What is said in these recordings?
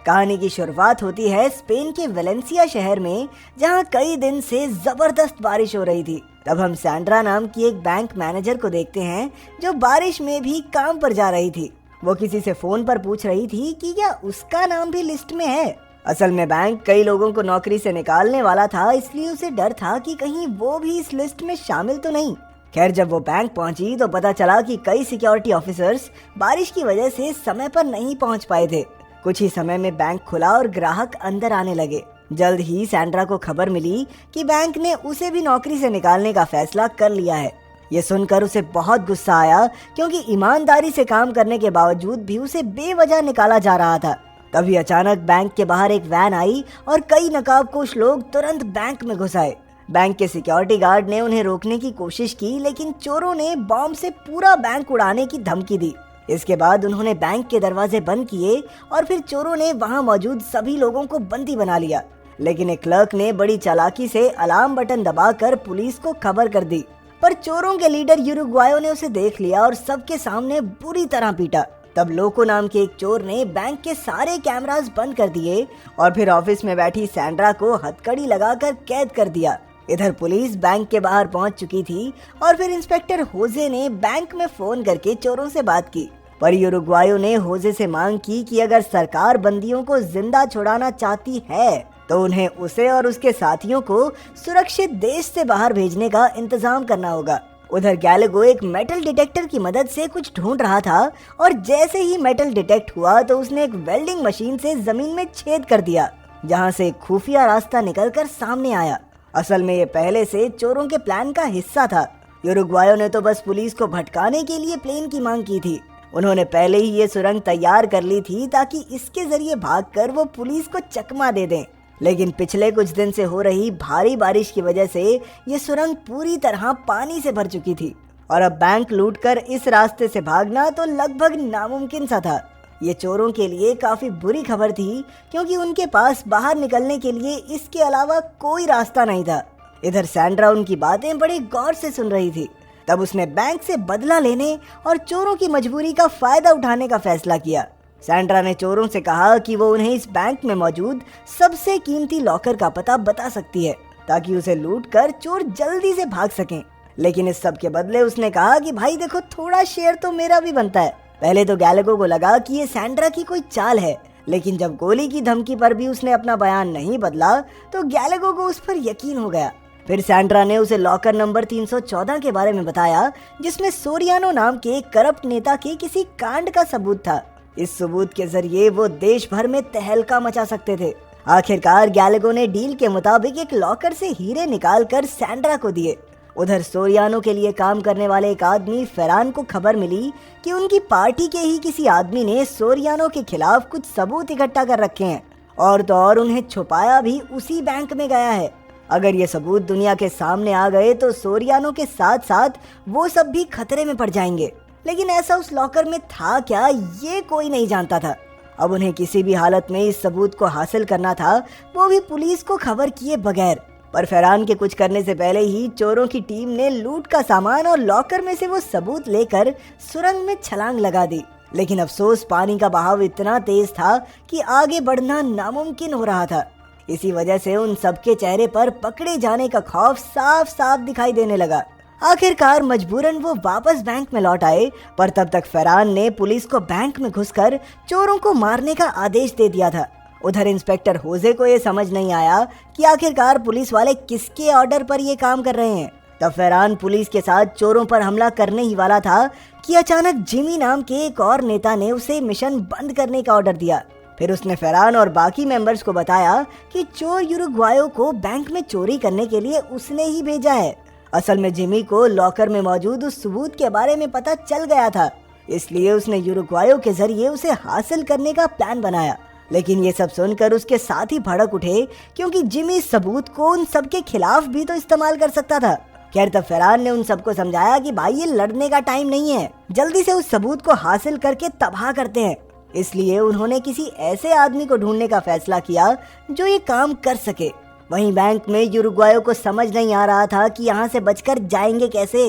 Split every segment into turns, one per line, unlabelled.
कहानी की शुरुआत होती है स्पेन के वेलेंसिया शहर में, जहां कई दिन से जबरदस्त बारिश हो रही थी। तब हम सैंड्रा नाम की एक बैंक मैनेजर को देखते हैं जो बारिश में भी काम पर जा रही थी। वो किसी से फोन पर पूछ रही थी कि क्या उसका नाम भी लिस्ट में है। असल में बैंक कई लोगों को नौकरी से निकालने वाला था, इसलिए उसे डर था कि कहीं वो भी इस लिस्ट में शामिल तो नहीं। खैर, जब वो बैंक पहुंची तो पता चला कि कई सिक्योरिटी ऑफिसर्स बारिश की वजह से समय पर नहीं पहुंच पाए थे। कुछ ही समय में बैंक खुला और ग्राहक अंदर आने लगे। जल्द ही सैंड्रा को खबर मिली कि बैंक ने उसे भी नौकरी से निकालने का फैसला कर लिया है। ये सुनकर उसे बहुत गुस्सा आया, क्योंकि ईमानदारी से काम करने के बावजूद भी उसे बेवजह निकाला जा रहा था। तभी अचानक बैंक के बाहर एक वैन आई और कई नकाबपोश लोग तुरंत बैंक में घुस आए। बैंक के सिक्योरिटी गार्ड ने उन्हें रोकने की कोशिश की, लेकिन चोरों ने बॉम्ब से पूरा बैंक उड़ाने की धमकी दी। इसके बाद उन्होंने बैंक के दरवाजे बंद किए और फिर चोरों ने वहां मौजूद सभी लोगों को बंदी बना लिया। लेकिन एक क्लर्क ने बड़ी चालाकी से अलार्म बटन दबाकर पुलिस को खबर कर दी, पर चोरों के लीडर यूरुग्वायो ने उसे देख लिया और सबके सामने बुरी तरह पीटा। तब लोको नाम के एक चोर ने बैंक के सारे कैमरास बंद कर दिए और फिर ऑफिस में बैठी सैंड्रा को हथकड़ी लगाकर कैद कर दिया। इधर पुलिस बैंक के बाहर पहुंच चुकी थी और फिर इंस्पेक्टर होजे ने बैंक में फोन करके चोरों से बात की। पर यूरुग्वायो ने होजे से मांग की कि अगर सरकार बंदियों को जिंदा छुड़ाना चाहती है तो उन्हें उसे और उसके साथियों को सुरक्षित देश से बाहर भेजने का इंतजाम करना होगा। उधर गैलेगो एक मेटल डिटेक्टर की मदद से कुछ ढूंढ रहा था और जैसे ही मेटल डिटेक्ट हुआ तो उसने एक वेल्डिंग मशीन से जमीन में छेद कर दिया, जहां से एक खुफिया रास्ता निकलकर सामने आया। असल में ये पहले से चोरों के प्लान का हिस्सा था। यूरुग्वायो ने तो बस पुलिस को भटकाने के लिए प्लेन की मांग की थी। उन्होंने पहले ही ये सुरंग तैयार कर ली थी ताकि इसके जरिए भागकर वो पुलिस को चकमा दे दें। लेकिन पिछले कुछ दिन से हो रही भारी बारिश की वजह से ये सुरंग पूरी तरह पानी से भर चुकी थी और अब बैंक लूटकर इस रास्ते से भागना तो लगभग नामुमकिन सा था। ये चोरों के लिए काफी बुरी खबर थी, क्योंकि उनके पास बाहर निकलने के लिए इसके अलावा कोई रास्ता नहीं था। इधर सैंड्रा उनकी बातें बड़े गौर से सुन रही थी। तब उसने बैंक से बदला लेने और चोरों की मजबूरी का फायदा उठाने का फैसला किया। सैंड्रा ने चोरों से कहा कि वो उन्हें इस बैंक में मौजूद सबसे कीमती लॉकर का पता बता सकती है, ताकि उसे लूटकर चोर जल्दी से भाग सकें। लेकिन इस सब के बदले उसने कहा कि भाई देखो, थोड़ा शेयर तो मेरा भी बनता है। पहले तो गैलेगो को लगा कि ये सैंड्रा की कोई चाल है, लेकिन जब गोली की धमकी पर भी उसने अपना बयान नहीं बदला तो गैलेगो को उस पर यकीन हो गया। फिर सैंड्रा ने उसे लॉकर नंबर 314 के बारे में बताया, जिसमें सोरियानो नाम के एक करप्ट नेता के किसी कांड का सबूत था। इस सबूत के जरिए वो देश भर में तहलका मचा सकते थे। आखिरकार गैलेगो ने डील के मुताबिक एक लॉकर से हीरे निकालकर सैंड्रा को दिए। उधर सोरियानो के लिए काम करने वाले एक आदमी फेरान को खबर मिली कि उनकी पार्टी के ही किसी आदमी ने सोरियानो के खिलाफ कुछ सबूत इकट्ठा कर रखे हैं, और तो और उन्हें छुपाया भी उसी बैंक में गया है। अगर ये सबूत दुनिया के सामने आ गए तो सोरियानो के साथ साथ वो सब भी खतरे में पड़ जाएंगे। लेकिन ऐसा उस लॉकर में था क्या, ये कोई नहीं जानता था। अब उन्हें किसी भी हालत में इस सबूत को हासिल करना था, वो भी पुलिस को खबर किए बगैर। पर फरहान के कुछ करने से पहले ही चोरों की टीम ने लूट का सामान और लॉकर में से वो सबूत लेकर सुरंग में छलांग लगा दी। लेकिन अफसोस, पानी का बहाव इतना तेज था कि आगे बढ़ना नामुमकिन हो रहा था। इसी वजह से उन सबके चेहरे पर पकड़े जाने का खौफ साफ साफ दिखाई देने लगा। आखिरकार मजबूरन वो वापस बैंक में लौट आए, पर तब तक फरहान ने पुलिस को बैंक में घुसकर चोरों को मारने का आदेश दे दिया था। उधर इंस्पेक्टर होजे को ये समझ नहीं आया कि आखिरकार पुलिस वाले किसके ऑर्डर पर ये काम कर रहे हैं। तब फरहान पुलिस के साथ चोरों पर हमला करने ही वाला था कि अचानक जिमी नाम के एक और नेता ने उसे मिशन बंद करने का ऑर्डर दिया। फिर उसने फरहान और बाकी मेंबर्स को बताया कि चोर यूरुग्वायो को बैंक में चोरी करने के लिए उसने ही भेजा है। असल में जिमी को लॉकर में मौजूद उस सबूत के बारे में पता चल गया था, इसलिए उसने यूरुग्वायो के जरिए उसे हासिल करने का प्लान बनाया। लेकिन ये सब सुनकर उसके साथ ही भड़क उठे, क्योंकि जिमी सबूत को उन सबके खिलाफ भी तो इस्तेमाल कर सकता था। खैर, तब फरहान ने उन सबको समझाया कि भाई ये लड़ने का टाइम नहीं है, जल्दी से उस सबूत को हासिल करके तबाह करते हैं। इसलिए उन्होंने किसी ऐसे आदमी को ढूंढने का फैसला किया जो ये काम कर सके। वहीं बैंक में यूरुग्वायो को समझ नहीं आ रहा था कि यहाँ से बचकर जाएंगे कैसे।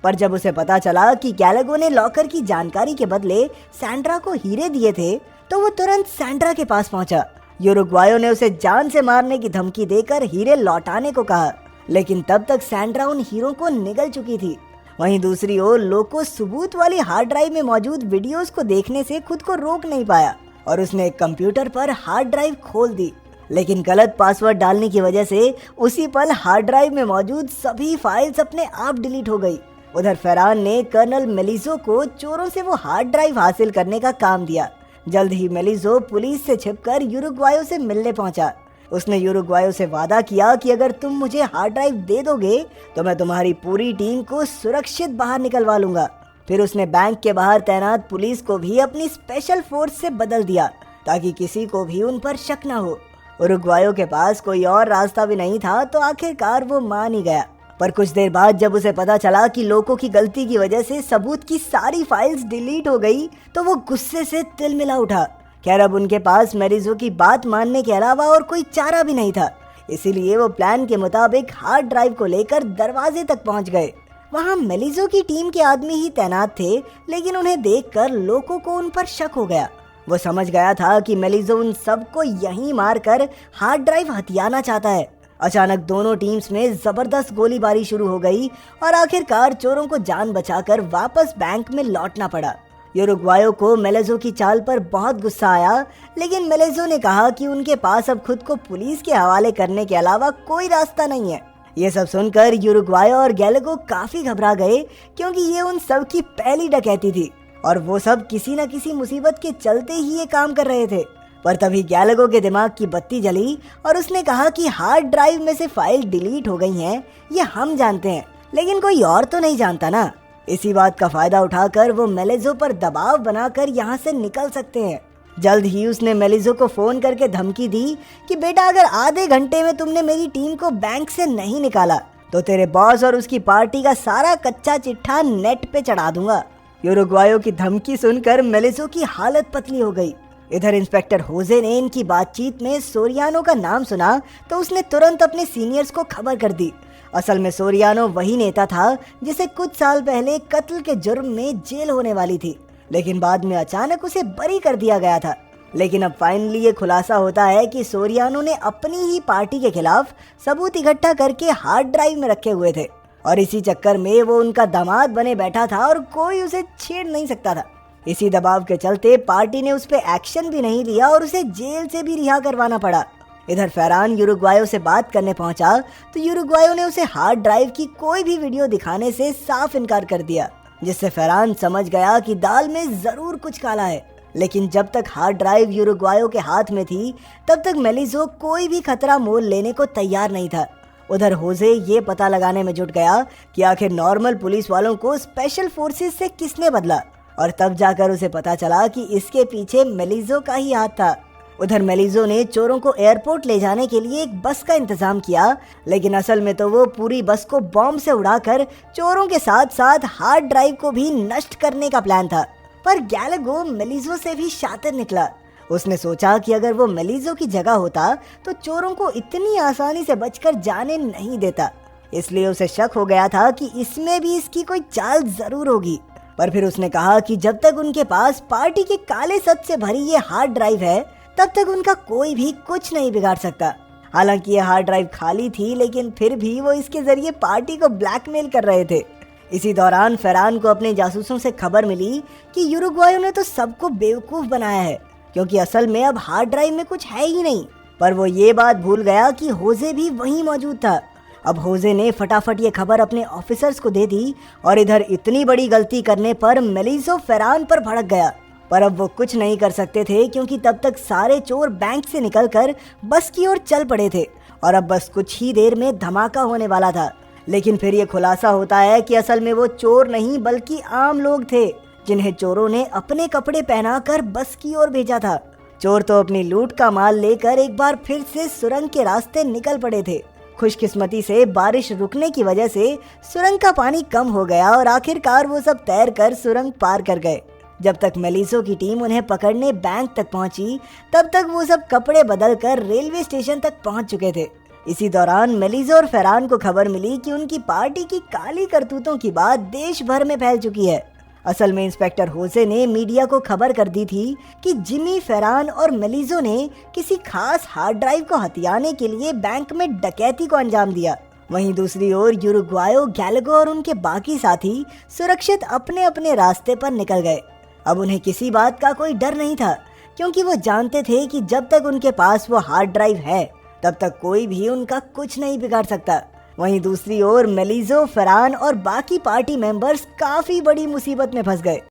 पर जब उसे पता चला कि गैलेगो ने लॉकर की जानकारी के बदले सैंड्रा को हीरे दिए थे, तो वो तुरंत सैंड्रा के पास पहुंचा। यूरुग्वायो ने उसे जान से मारने की धमकी देकर हीरे लौटाने को कहा, लेकिन तब तक सैंड्रा उन हीरों को निगल चुकी थी। वहीं दूसरी ओर लोको सबूत वाली हार्ड ड्राइव में मौजूद वीडियोस को देखने से खुद को रोक नहीं पाया और उसने एक कंप्यूटर पर हार्ड ड्राइव खोल दी, लेकिन गलत पासवर्ड डालने की वजह से उसी पल हार्ड ड्राइव में मौजूद सभी फाइल्स अपने आप डिलीट हो गई। उधर फेरान ने कर्नल मेलिजो को चोरों से वो हार्ड ड्राइव हासिल करने का काम दिया। जल्द ही मेलिजो पुलिस से छिपकर यूरुग्वायो से मिलने पहुंचा। उसने यूरुग्वायो से वादा किया कि अगर तुम मुझे हार्ड ड्राइव दे दोगे तो मैं तुम्हारी पूरी टीम को सुरक्षित बाहर निकलवा लूंगा। फिर उसने बैंक के बाहर तैनात पुलिस को भी अपनी स्पेशल फोर्स से बदल दिया ताकि किसी को भी उन पर शक न हो। यूरुग्वायो के पास कोई और रास्ता भी नहीं था तो आखिरकार वो मान ही गया। पर कुछ देर बाद जब उसे पता चला कि लोगों की गलती की वजह से सबूत की सारी फाइल्स डिलीट हो गई तो वो गुस्से से तिलमिला उठा। खैर अब उनके पास मेलिजो की बात मानने के अलावा और कोई चारा भी नहीं था, इसीलिए वो प्लान के मुताबिक हार्ड ड्राइव को लेकर दरवाजे तक पहुंच गए। वहां मेलिजो की टीम के आदमी ही तैनात थे, लेकिन उन्हें देखकर लोगों को उन पर शक हो गया। वो समझ गया था कि मेलिजो उन सबको यहीं मारकर हार्ड ड्राइव हथियाना चाहता है। अचानक दोनों टीम्स में जबरदस्त गोलीबारी शुरू हो गई और आखिरकार चोरों को जान बचाकर वापस बैंक में लौटना पड़ा। यूरुग्वायो को मेलिजो की चाल पर बहुत गुस्सा आया, लेकिन मेलिजो ने कहा कि उनके पास अब खुद को पुलिस के हवाले करने के अलावा कोई रास्ता नहीं है। ये सब सुनकर यूरुग्वायो और गैलेगो काफी घबरा गए, क्योंकि ये उन सब की पहली डकैती थी और वो सब किसी न किसी मुसीबत के चलते ही ये काम कर रहे थे। पर तभी गैलेगो के दिमाग की बत्ती जली और उसने कहा कि हार्ड ड्राइव में से फाइल डिलीट हो गई हैं, ये हम जानते हैं, लेकिन कोई और तो नहीं जानता ना। इसी बात का फायदा उठाकर वो मेलिजो पर दबाव बनाकर यहाँ से निकल सकते हैं। जल्द ही उसने मेलिजो को फोन करके धमकी दी कि बेटा अगर आधे घंटे में तुमने मेरी टीम को बैंक से नहीं निकाला तो तेरे बॉस और उसकी पार्टी का सारा कच्चा चिट्ठा नेट पे चढ़ा दूंगा। यूरुग्वायो की धमकी सुनकर मेलिजो की हालत पतली हो गई। इधर इंस्पेक्टर होजे ने इनकी बातचीत में सोरियानो का नाम सुना तो उसने तुरंत अपने सीनियर्स को खबर कर दी। असल में सोरियानो वही नेता था जिसे कुछ साल पहले कत्ल के जुर्म में जेल होने वाली थी, लेकिन बाद में अचानक उसे बरी कर दिया गया था। लेकिन अब फाइनली ये खुलासा होता है कि सोरियानो ने अपनी ही पार्टी के खिलाफ सबूत इकट्ठा करके हार्ड ड्राइव में रखे हुए थे और इसी चक्कर में वो उनका दामाद बने बैठा था और कोई उसे छेड़ नहीं सकता था। इसी दबाव के चलते पार्टी ने उस पे एक्शन भी नहीं लिया और उसे जेल से भी रिहा करवाना पड़ा। इधर फेरान यूरुग्वायो से बात करने पहुंचा तो यूरुग्वायो ने उसे हार्ड ड्राइव की कोई भी वीडियो दिखाने से साफ इनकार कर दिया, जिससे फेरान समझ गया कि दाल में जरूर कुछ काला है। लेकिन जब तक हार्ड ड्राइव यूरुग्वायो के हाथ में थी तब तक मेलिजो कोई भी खतरा मोल लेने को तैयार नहीं था। उधर होजे ये पता लगाने में जुट गया कि आखिर नॉर्मल पुलिस वालों को स्पेशल फोर्सेस से किसने बदला, और तब जाकर उसे पता चला कि इसके पीछे मेलिजो का ही हाथ था। उधर मेलिजो ने चोरों को एयरपोर्ट ले जाने के लिए एक बस का इंतजाम किया, लेकिन असल में तो वो पूरी बस को बॉम्ब से उड़ाकर चोरों के साथ साथ हार्ड ड्राइव को भी नष्ट करने का प्लान था। पर गैलेगो मेलिजो से भी शातिर निकला। उसने सोचा कि अगर वो मेलिजो की जगह होता तो चोरों को इतनी आसानी से बचकर जाने नहीं देता, इसलिए उसे शक हो गया था कि इसमें भी इसकी कोई चाल जरूर होगी। पर फिर उसने कहा कि जब तक उनके पास पार्टी के काले सच से भरी ये हार्ड ड्राइव है तब तक उनका कोई भी कुछ नहीं बिगाड़ सकता। हालांकि ये हार्ड ड्राइव खाली थी, लेकिन फिर भी वो इसके जरिए पार्टी को ब्लैकमेल कर रहे थे। इसी दौरान फेरान को अपने जासूसों से खबर मिली कि यूरुग्वायो ने तो सबको बेवकूफ बनाया है, क्योंकि असल में अब हार्ड ड्राइव में कुछ है ही नहीं। पर वो ये बात भूल गया कि होजे भी वहीं मौजूद था। अब होजे ने फटाफट ये खबर अपने ऑफिसर्स को दे दी और इधर इतनी बड़ी गलती करने पर मेलिजो फेरान पर भड़क गया। पर अब वो कुछ नहीं कर सकते थे, क्योंकि तब तक सारे चोर बैंक से निकलकर बस की ओर चल पड़े थे और अब बस कुछ ही देर में धमाका होने वाला था। लेकिन फिर ये खुलासा होता है कि असल में वो चोर नहीं बल्कि आम लोग थे, जिन्हें चोरों ने अपने कपड़े पहनाकर बस की ओर भेजा था। चोर तो अपनी लूट का माल लेकर एक बार फिर से सुरंग के रास्ते निकल पड़े थे। खुशकिस्मती से बारिश रुकने की वजह से सुरंग का पानी कम हो गया और आखिरकार वो सब तैरकर सुरंग पार कर गए। जब तक मेलिजो की टीम उन्हें पकड़ने बैंक तक पहुंची तब तक वो सब कपड़े बदलकर रेलवे स्टेशन तक पहुंच चुके थे। इसी दौरान मेलिजो और फेरान को खबर मिली कि उनकी पार्टी की काली करतूतों की बात देश भर में फैल चुकी है। असल में इंस्पेक्टर होसे ने मीडिया को खबर कर दी थी कि जिमी, फेरान और मेलिजो ने किसी खास हार्ड ड्राइव को हथियाने के लिए बैंक में डकैती को अंजाम दिया। वहीं दूसरी ओर यूरुग्वायो, गैलागो और उनके बाकी साथी सुरक्षित अपने अपने रास्ते पर निकल गए। अब उन्हें किसी बात का कोई डर नहीं था, क्योंकि वो जानते थे कि जब तक उनके पास वो हार्ड ड्राइव है तब तक कोई भी उनका कुछ नहीं बिगाड़ सकता। वहीं दूसरी ओर मेलिजो, फेरान और बाकी पार्टी मेंबर्स काफी बड़ी मुसीबत में फंस गए।